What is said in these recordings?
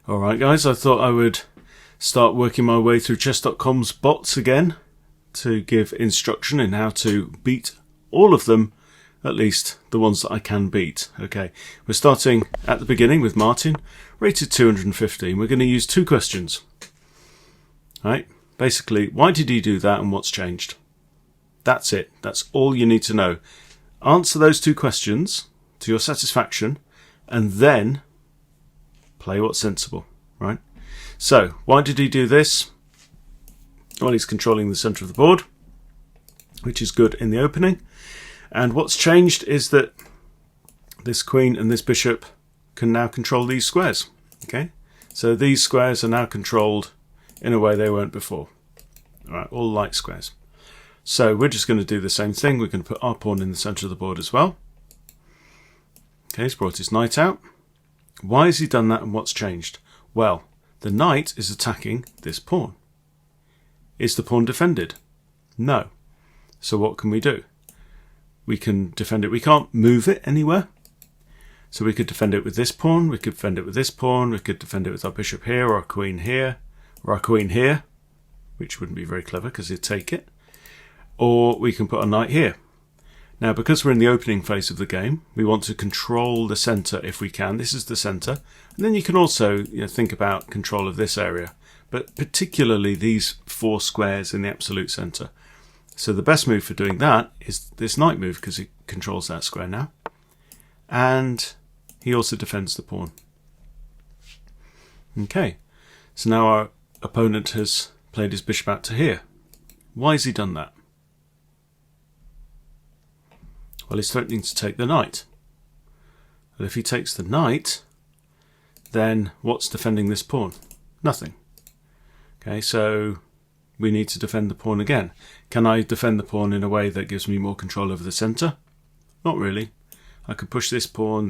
Alright guys, I thought I would start working my way through chess.com's bots again to give instruction in how to beat all of them, at least the ones that I can beat. Okay, we're starting at the beginning with Martin, rated 215. We're going to use two questions. Right? Basically, why did he do that and what's changed? That's it. That's all you need to know. Answer those two questions to your satisfaction and then play what's sensible, right? So, why did he do this? Well, he's controlling the centre of the board, which is good in the opening. And what's changed is that this queen and this bishop can now control these squares. Okay, so these squares are now controlled in a way they weren't before. All right, all light squares. So we're just going to do the same thing. We're going to put our pawn in the centre of the board as well. Okay, he's brought his knight out. Why has he done that and what's changed? Well, the knight is attacking this pawn. Is the pawn defended? No. So what can we do? We can defend it. We can't move it anywhere. So we could defend it with this pawn, we could defend it with this pawn, we could defend it with our bishop here, or our queen here, or our queen here, which wouldn't be very clever because he'd take it. Or we can put a knight here. Now, because we're in the opening phase of the game, we want to control the centre if we can. This is the centre. And then you can also think about control of this area, but particularly these four squares in the absolute centre. So the best move for doing that is this knight move because it controls that square now. And he also defends the pawn. Okay, so now our opponent has played his bishop out to here. Why has he done that? Well, he's threatening to take the knight. Well, if he takes the knight, then what's defending this pawn? Nothing. Okay, so we need to defend the pawn again. Can I defend the pawn in a way that gives me more control over the centre? Not really. I could push this pawn,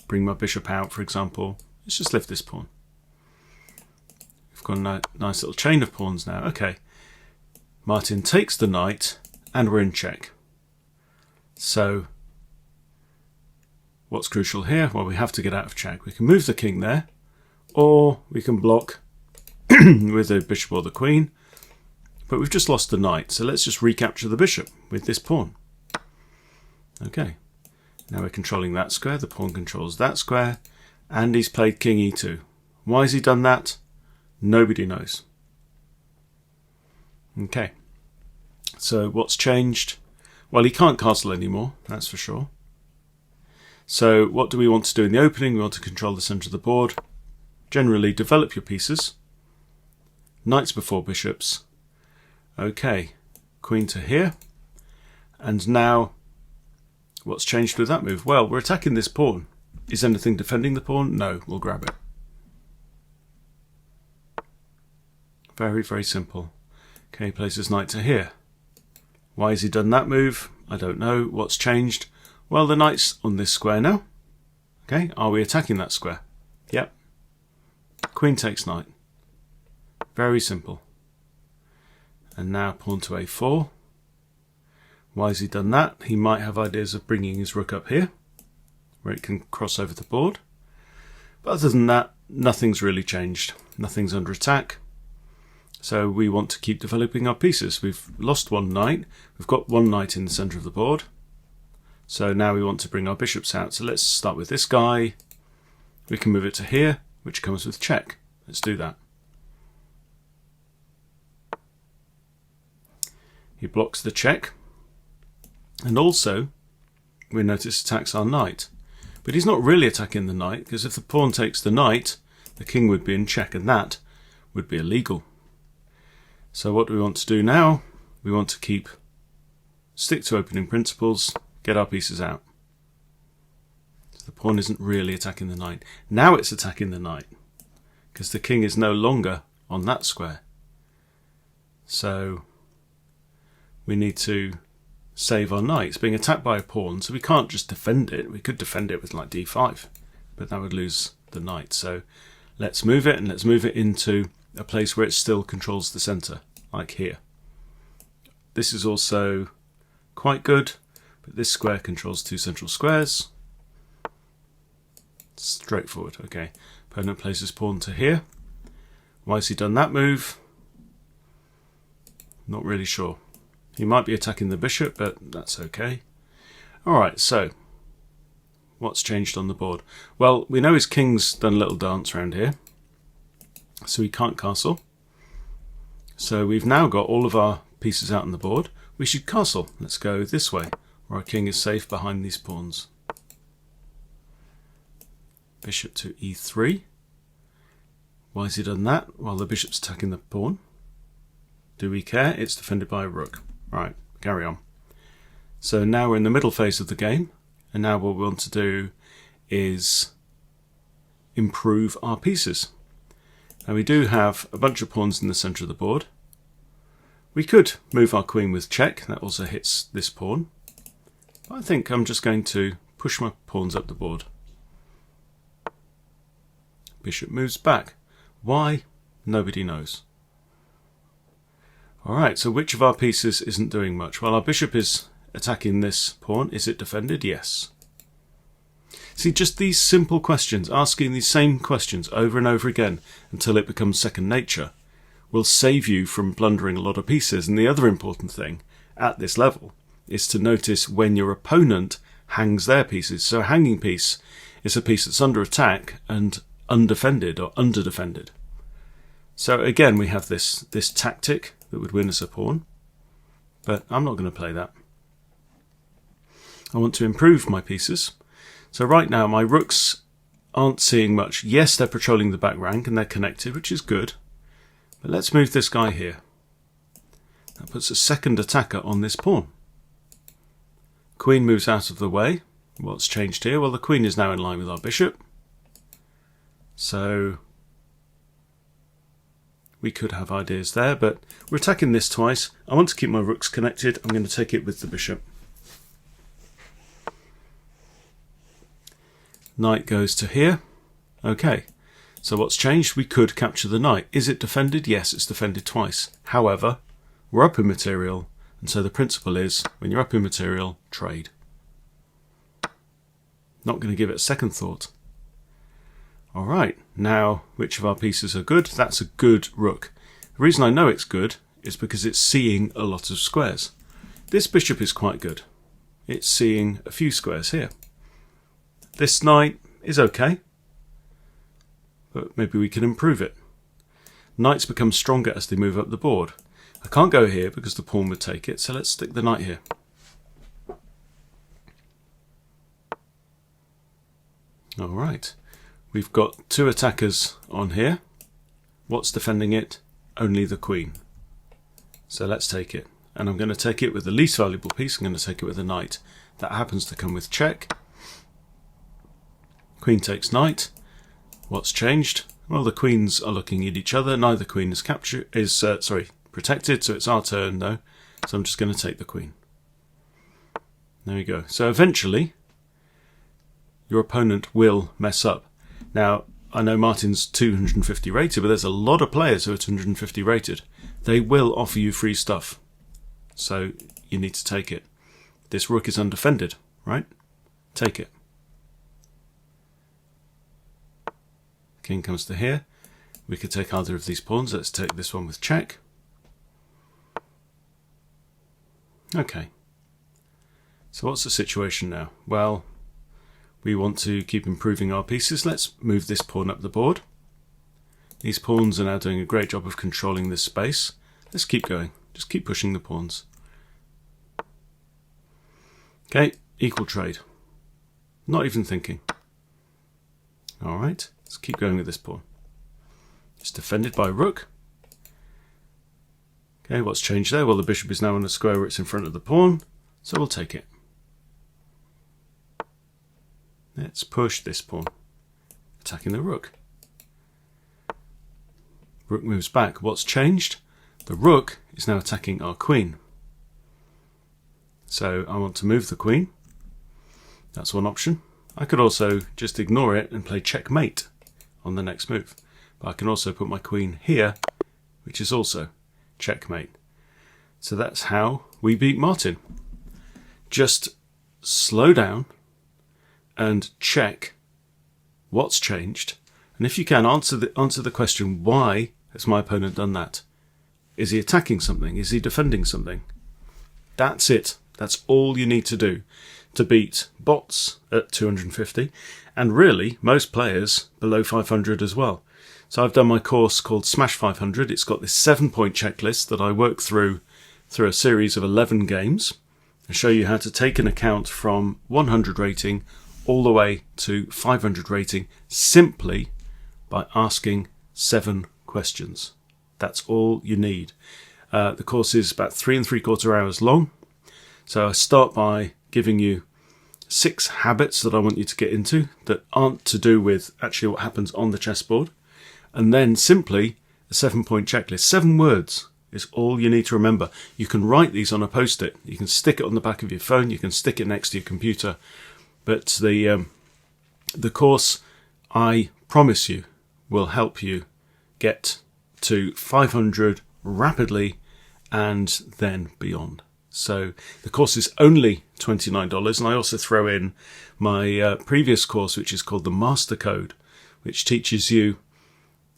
bring my bishop out, for example. Let's just lift this pawn. We've got a nice little chain of pawns now. Okay, Martin takes the knight, and we're in check. So, what's crucial here? Well, we have to get out of check. We can move the king there, or we can block with the bishop or the queen. But we've just lost the knight, so let's just recapture the bishop with this pawn. Okay, now we're controlling that square, the pawn controls that square, and he's played king e2. Why has he done that? Nobody knows. Okay, so what's changed? Well, he can't castle anymore, that's for sure. So what do we want to do in the opening? We want to control the centre of the board. Generally, develop your pieces. Knights before bishops. Okay, queen to here. And now, what's changed with that move? Well, we're attacking this pawn. Is anything defending the pawn? No, we'll grab it. Very, very simple. Okay, he plays his knight to here. Why has he done that move? I don't know. What's changed? Well, the knight's on this square now. Okay, are we attacking that square? Yep. Queen takes knight. Very simple. And now pawn to a4. Why has he done that? He might have ideas of bringing his rook up here, where it can cross over the board. But other than that, nothing's really changed. Nothing's under attack. So we want to keep developing our pieces. We've lost one knight. We've got one knight in the centre of the board. So now we want to bring our bishops out. So let's start with this guy. We can move it to here, which comes with check. Let's do that. He blocks the check. And also, we notice attacks our knight. But he's not really attacking the knight, because if the pawn takes the knight, the king would be in check, and that would be illegal. So what do we want to do now? We want to stick to opening principles, get our pieces out. So the pawn isn't really attacking the knight. Now it's attacking the knight, because the king is no longer on that square. So we need to save our knight. It's being attacked by a pawn, so we can't just defend it. We could defend it with like d5, but that would lose the knight. So let's move it, and let's move it into a place where it still controls the centre, like here. This is also quite good, but this square controls two central squares. Straightforward, okay. Opponent plays his pawn to here. Why has he done that move? Not really sure. He might be attacking the bishop, but that's okay. Alright, so what's changed on the board? Well, we know his king's done a little dance around here, so he can't castle. So we've now got all of our pieces out on the board. We should castle. Let's go this way, where our king is safe behind these pawns. Bishop to e3. Why has he done that? Well, the bishop's attacking the pawn. Do we care? It's defended by a rook. Right, carry on. So now we're in the middle phase of the game, and now what we want to do is improve our pieces. Now we do have a bunch of pawns in the centre of the board. We could move our queen with check, that also hits this pawn. But I think I'm just going to push my pawns up the board. Bishop moves back. Why? Nobody knows. Alright, so which of our pieces isn't doing much? Well, our bishop is attacking this pawn. Is it defended? Yes. See, just these simple questions, asking these same questions over and over again until it becomes second nature, will save you from blundering a lot of pieces. And the other important thing at this level is to notice when your opponent hangs their pieces. So a hanging piece is a piece that's under attack and undefended or underdefended. So again, we have this tactic that would win us a pawn, but I'm not going to play that. I want to improve my pieces. So right now my rooks aren't seeing much. Yes, they're patrolling the back rank and they're connected, which is good. But let's move this guy here. That puts a second attacker on this pawn. Queen moves out of the way. What's changed here? Well, the queen is now in line with our bishop. So we could have ideas there, but we're attacking this twice. I want to keep my rooks connected. I'm going to take it with the bishop. Knight goes to here. Okay, so what's changed? We could capture the knight. Is it defended? Yes, it's defended twice. However, we're up in material, and so the principle is, when you're up in material, trade. Not going to give it a second thought. Alright, now which of our pieces are good? That's a good rook. The reason I know it's good is because it's seeing a lot of squares. This bishop is quite good. It's seeing a few squares here. This knight is okay, but maybe we can improve it. Knights become stronger as they move up the board. I can't go here because the pawn would take it, so let's stick the knight here. Alright. We've got two attackers on here. What's defending it? Only the queen. So let's take it. And I'm going to take it with the least valuable piece. I'm going to take it with a knight. That happens to come with check. Queen takes knight. What's changed? Well, the queens are looking at each other. Neither queen is protected, so it's our turn though. So I'm just going to take the queen. There we go. So eventually, your opponent will mess up. Now, I know Martin's 250 rated, but there's a lot of players who are 250 rated. They will offer you free stuff. So you need to take it. This rook is undefended, right? Take it. King comes to here. We could take either of these pawns. Let's take this one with check. Okay. So what's the situation now? Well, we want to keep improving our pieces. Let's move this pawn up the board. These pawns are now doing a great job of controlling this space. Let's keep going. Just keep pushing the pawns. Okay, equal trade. Not even thinking. Alright, let's keep going with this pawn. It's defended by rook. Okay, what's changed there? Well, the bishop is now on a square where it's in front of the pawn, so we'll take it. Let's push this pawn, attacking the rook. Rook moves back. What's changed? The rook is now attacking our queen. So I want to move the queen. That's one option. I could also just ignore it and play checkmate on the next move. But I can also put my queen here, which is also checkmate. So that's how we beat Martin. Just slow down and check what's changed And if you can, answer the question, why has my opponent done that? Is he attacking something? Is he defending something? That's it. That's all you need to do to beat bots at 250, and really most players below 500 as well. So I've done my course called Smash 500. It's got this 7-point checklist that I work through a series of 11 games and show you how to take an account from 100 rating all the way to 500 rating simply by asking 7 questions. That's all you need. The course is about 3 3/4 hours long. So I start by giving you 6 habits that I want you to get into that aren't to do with actually what happens on the chessboard. And then simply a 7-point checklist. 7 words is all you need to remember. You can write these on a post-it. You can stick it on the back of your phone. You can stick it next to your computer. But the course, I promise you, will help you get to 500 rapidly and then beyond. So the course is only $29, and I also throw in my previous course, which is called the Master Code, which teaches you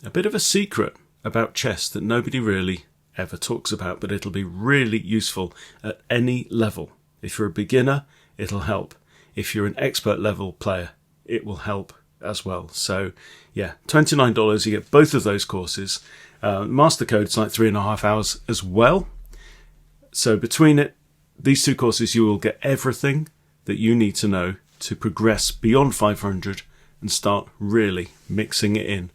a bit of a secret about chess that nobody really ever talks about, but it'll be really useful at any level. If you're a beginner, it'll help. If you're an expert level player, it will help as well. So yeah, $29, you get both of those courses. Master Code is like 3.5 hours as well. So between these 2 courses, you will get everything that you need to know to progress beyond 500 and start really mixing it in